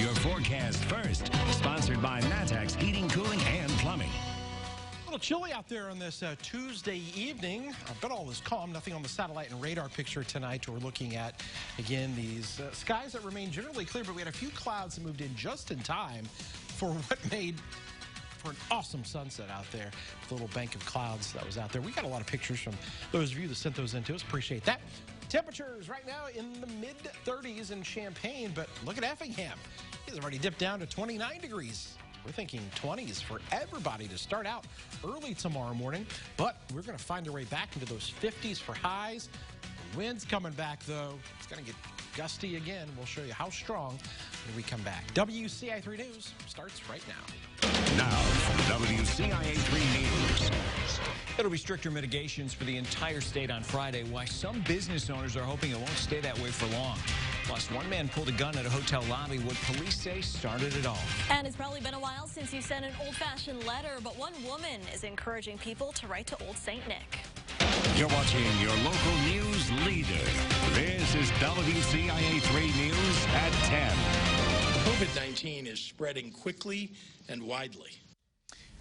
your forecast first. Sponsored by Natex Heating, Cooling, and Plumbing. A little chilly out there on this Tuesday evening, but all is calm. Nothing on the satellite and radar picture tonight. We're looking at, again, these skies that remain generally clear, but we had a few clouds that moved in just in time for what made for an awesome sunset out there. The little bank of clouds that was out there. We got a lot of pictures from those of you that sent those in to us. Appreciate that. Temperatures right now in the mid-30s in Champaign, but look at Effingham. It's already dipped down to 29 degrees. We're thinking 20s for everybody to start out early tomorrow morning, but we're going to find our way back into those 50s for highs. The wind's coming back, though. It's going to get gusty again. We'll show you how strong when we come back. WCIA 3 News starts right now. Now from WCIA 3 News. It'll be stricter mitigations for the entire state on Friday, why some business owners are hoping it won't stay that way for long. Plus, one man pulled a gun at a hotel lobby. What police say started it all. And it's probably been a while since you sent an old-fashioned letter, but one woman is encouraging people to write to Old St. Nick. You're watching your local news leader. This is WCIA 3 News at 10. COVID-19 is spreading quickly and widely.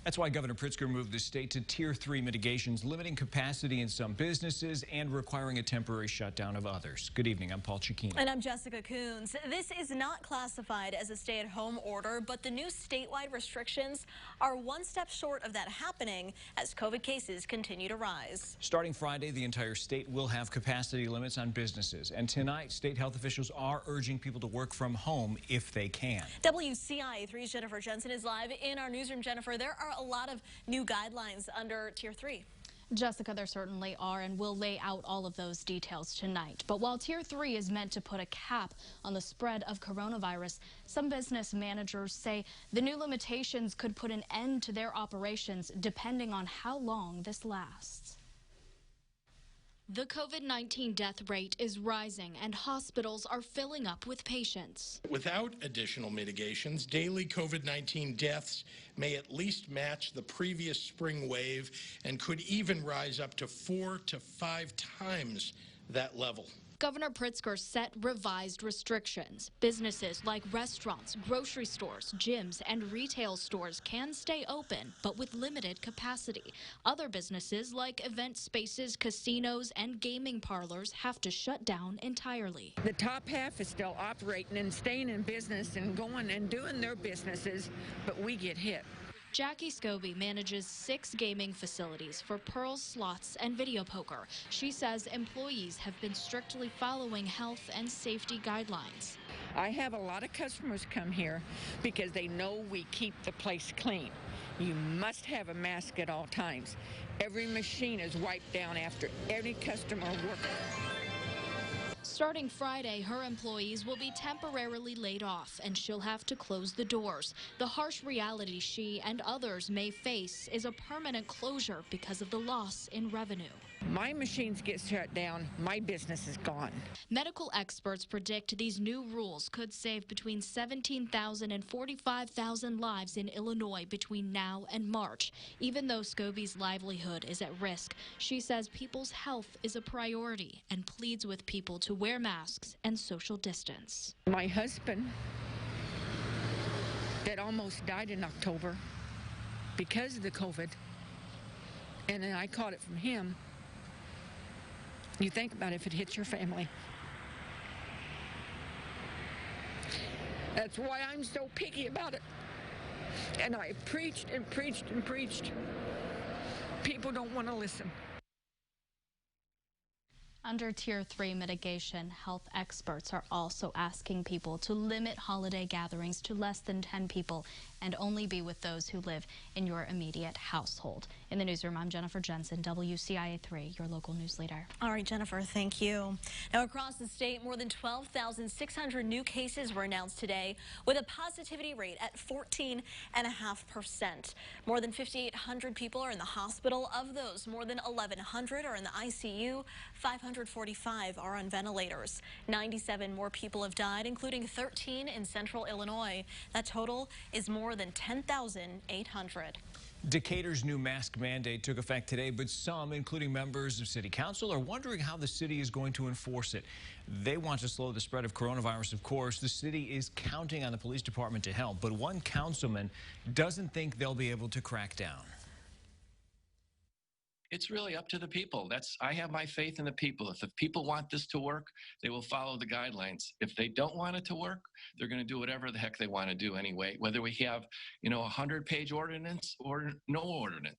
That's why Governor Pritzker moved the state to Tier 3 mitigations, limiting capacity in some businesses and requiring a temporary shutdown of others. Good evening. I'm Paul Cicchini. And I'm Jessica Coons. This is not classified as a stay-at-home order, but the new statewide restrictions are one step short of that happening as COVID cases continue to rise. Starting Friday, the entire state will have capacity limits on businesses. And tonight, state health officials are urging people to work from home if they can. WCIA 3's Jennifer Jensen is live in our newsroom. Jennifer, there are a lot of new guidelines under Tier 3. Jessica, there certainly are, and we'll lay out all of those details tonight. But while Tier 3 is meant to put a cap on the spread of coronavirus, some business managers say the new limitations could put an end to their operations depending on how long this lasts. The COVID-19 death rate is rising and hospitals are filling up with patients. Without additional mitigations, daily COVID-19 deaths may at least match the previous spring wave and could even rise up to 4 to 5 times that level. Governor Pritzker set revised restrictions. Businesses like restaurants, grocery stores, gyms, and retail stores can stay open, but with limited capacity. Other businesses like event spaces, casinos, and gaming parlors have to shut down entirely. The top half is still operating and staying in business and going and doing their businesses, but we get hit. Jackie Scobie manages 6 gaming facilities for Pearls, slots, and video poker. She says employees have been strictly following health and safety guidelines. I have a lot of customers come here because they know we keep the place clean. You must have a mask at all times. Every machine is wiped down after every customer worker. Starting Friday, her employees will be temporarily laid off, and she'll have to close the doors. The harsh reality she and others may face is a permanent closure because of the loss in revenue. My machines get shut down, my business is gone. Medical experts predict these new rules could save between 17,000 and 45,000 lives in Illinois between now and March. Even though Scobie's livelihood is at risk, she says people's health is a priority and pleads with people to wear masks and social distance. My husband, that almost died in October because of the COVID, and then I caught it from him. You think about if it hits your family. That's why I'm so picky about it. And I preached and preached and preached. People don't want to listen. Under Tier 3 mitigation, health experts are also asking people to limit holiday gatherings to less than 10 people and only be with those who live in your immediate household. In the newsroom, I'm Jennifer Jensen, WCIA 3, your local news leader. All right, Jennifer, thank you. Now, across the state, more than 12,600 new cases were announced today, with a positivity rate at 14.5%. More than 5,800 people are in the hospital. Of those, more than 1,100 are in the ICU. 545 are on ventilators. 97 more people have died, including 13 in central Illinois. That total is more than 10,800. Decatur's new mask mandate took effect today, but some, including members of city council, are wondering how the city is going to enforce it. They want to slow the spread of coronavirus, of course. The city is counting on the police department to help, but one councilman doesn't think they'll be able to crack down. It's really up to the people. I have my faith in the people. If the people want this to work, they will follow the guidelines. If they don't want it to work, they're going to do whatever the heck they want to do anyway, whether we have, a 100-page ordinance or no ordinance.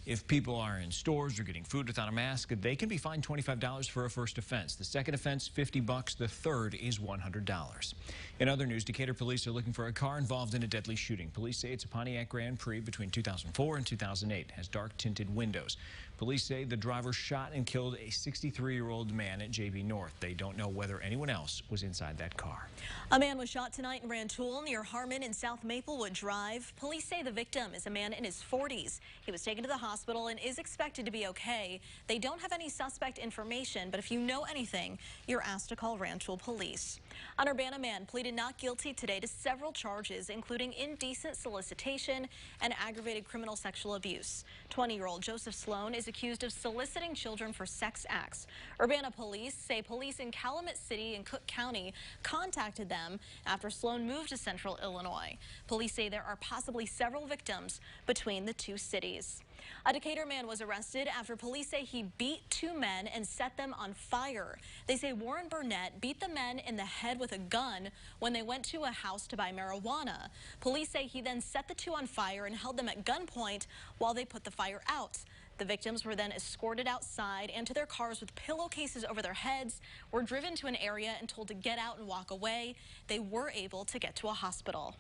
If people are in stores or getting food without a mask, they can be fined $25 for a first offense. The second offense, $50. The third is $100. In other news, Decatur police are looking for a car involved in a deadly shooting. Police say it's a Pontiac Grand Prix between 2004 and 2008. It has dark tinted windows. Police say the driver shot and killed a 63-year-old man at JB North. They don't know whether anyone else was inside that car. A man was shot tonight in Rantoul near Harmon and South Maplewood Drive. Police say the victim is a man in his 40s. He was taken to the hospital and is expected to be okay. They don't have any suspect information, but if you know anything, you're asked to call Rantoul police. An Urbana man pleaded not guilty today to several charges, including indecent solicitation and aggravated criminal sexual abuse. 20-year-old Joseph Sloan is accused of soliciting children for sex acts. Urbana police say police in Calumet City and Cook County contacted them after Sloan moved to Central Illinois. Police say there are possibly several victims between the two cities. A Decatur man was arrested after police say he beat two men and set them on fire. They say Warren Burnett beat the men in the head with a gun when they went to a house to buy marijuana. Police say he then set the two on fire and held them at gunpoint while they put the fire out. The victims were then escorted outside and to their cars with pillowcases over their heads, were driven to an area and told to get out and walk away. They were able to get to a hospital.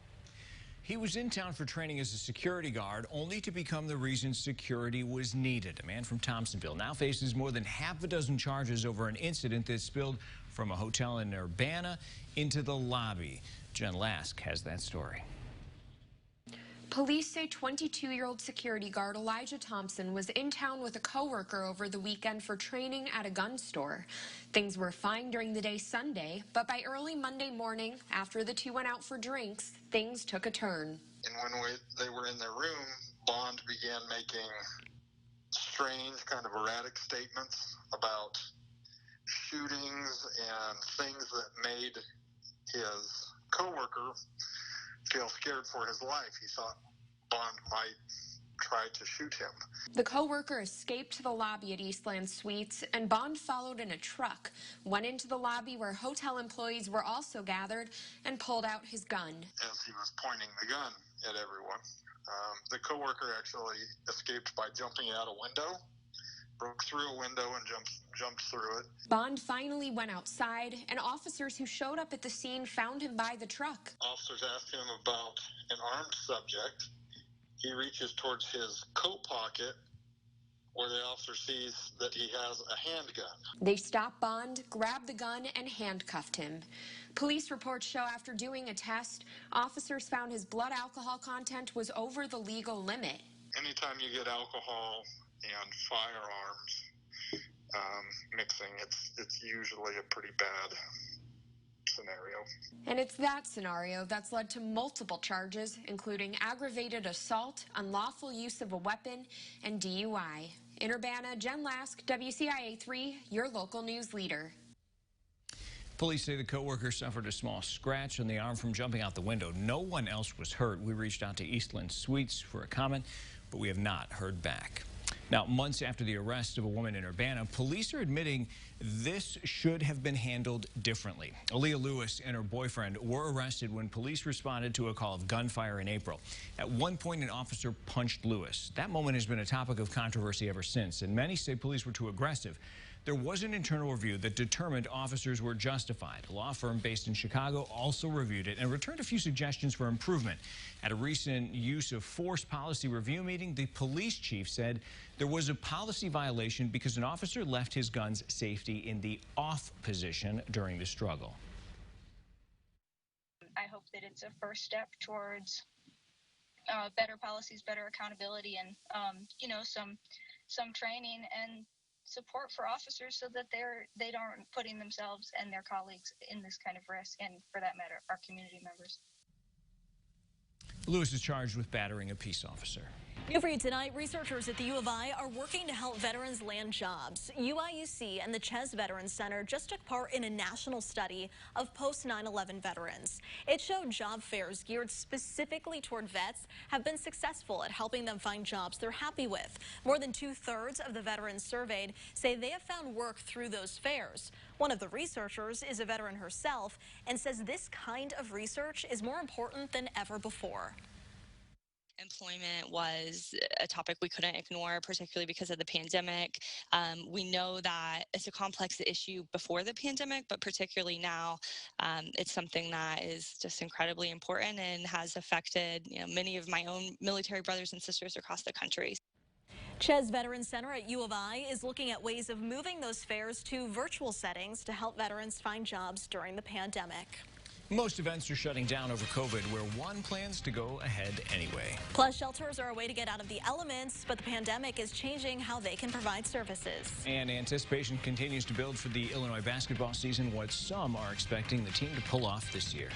He was in town for training as a security guard, only to become the reason security was needed. A man from Thompsonville now faces more than half a dozen charges over an incident that spilled from a hotel in Urbana into the lobby. Jen Lask has that story. Police say 22-year-old security guard Elijah Thompson was in town with a coworker over the weekend for training at a gun store. Things were fine during the day Sunday, but by early Monday morning, after the two went out for drinks, things took a turn. And when they were in their room, Bond began making strange, kind of erratic statements about shootings and things that made his coworker feel scared for his life. He thought Bond might try to shoot him. The coworker escaped to the lobby at Eastland Suites, and Bond followed in a truck, went into the lobby where hotel employees were also gathered, and pulled out his gun. As he was pointing the gun at everyone, the coworker actually escaped by jumping out a window, broke through a window and jumped through it. Bond finally went outside, and officers who showed up at the scene found him by the truck. Officers asked him about an armed subject. He reaches towards his coat pocket, where the officer sees that he has a handgun. They stopped Bond, grabbed the gun, and handcuffed him. Police reports show after doing a test, officers found his blood alcohol content was over the legal limit. Anytime you get alcohol and firearms mixing, it's usually a pretty bad scenario. And it's that scenario that's led to multiple charges, including aggravated assault, unlawful use of a weapon, and DUI. In Urbana, Jen Lask, WCIA 3, your local news leader. Police say the coworker suffered a small scratch on the arm from jumping out the window. No one else was hurt. We reached out to Eastland Suites for a comment, but we have not heard back. Now, months after the arrest of a woman in Urbana, police are admitting this should have been handled differently. Aaliyah Lewis and her boyfriend were arrested when police responded to a call of gunfire in April. At one point, an officer punched Lewis. That moment has been a topic of controversy ever since, and many say police were too aggressive. There was an internal review that determined officers were justified. A law firm based in Chicago also reviewed it and returned a few suggestions for improvement. At a recent use of force policy review meeting, the police chief said there was a policy violation because an officer left his gun's safety in the off position during the struggle. I hope that it's a first step towards better policies, better accountability, and some training and support for officers so that they aren't putting themselves and their colleagues in this kind of risk, and for that matter, our community members. Lewis is charged with battering a peace officer. New for you tonight, researchers at the U of I are working to help veterans land jobs. UIUC and the Ches Veterans Center just took part in a national study of post-9/11 veterans. It showed job fairs geared specifically toward vets have been successful at helping them find jobs they're happy with. More than 2/3 of the veterans surveyed say they have found work through those fairs. One of the researchers is a veteran herself and says this kind of research is more important than ever before. Employment was a topic we couldn't ignore, particularly because of the pandemic. We know that it's a complex issue before the pandemic, but particularly now, it's something that is just incredibly important and has affected many of my own military brothers and sisters across the country. Ches Veterans Center at U of I is looking at ways of moving those fairs to virtual settings to help veterans find jobs during the pandemic. Most events are shutting down over COVID, where one plans to go ahead anyway. Plus, shelters are a way to get out of the elements, but the pandemic is changing how they can provide services. And anticipation continues to build for the Illinois basketball season, what some are expecting the team to pull off this year.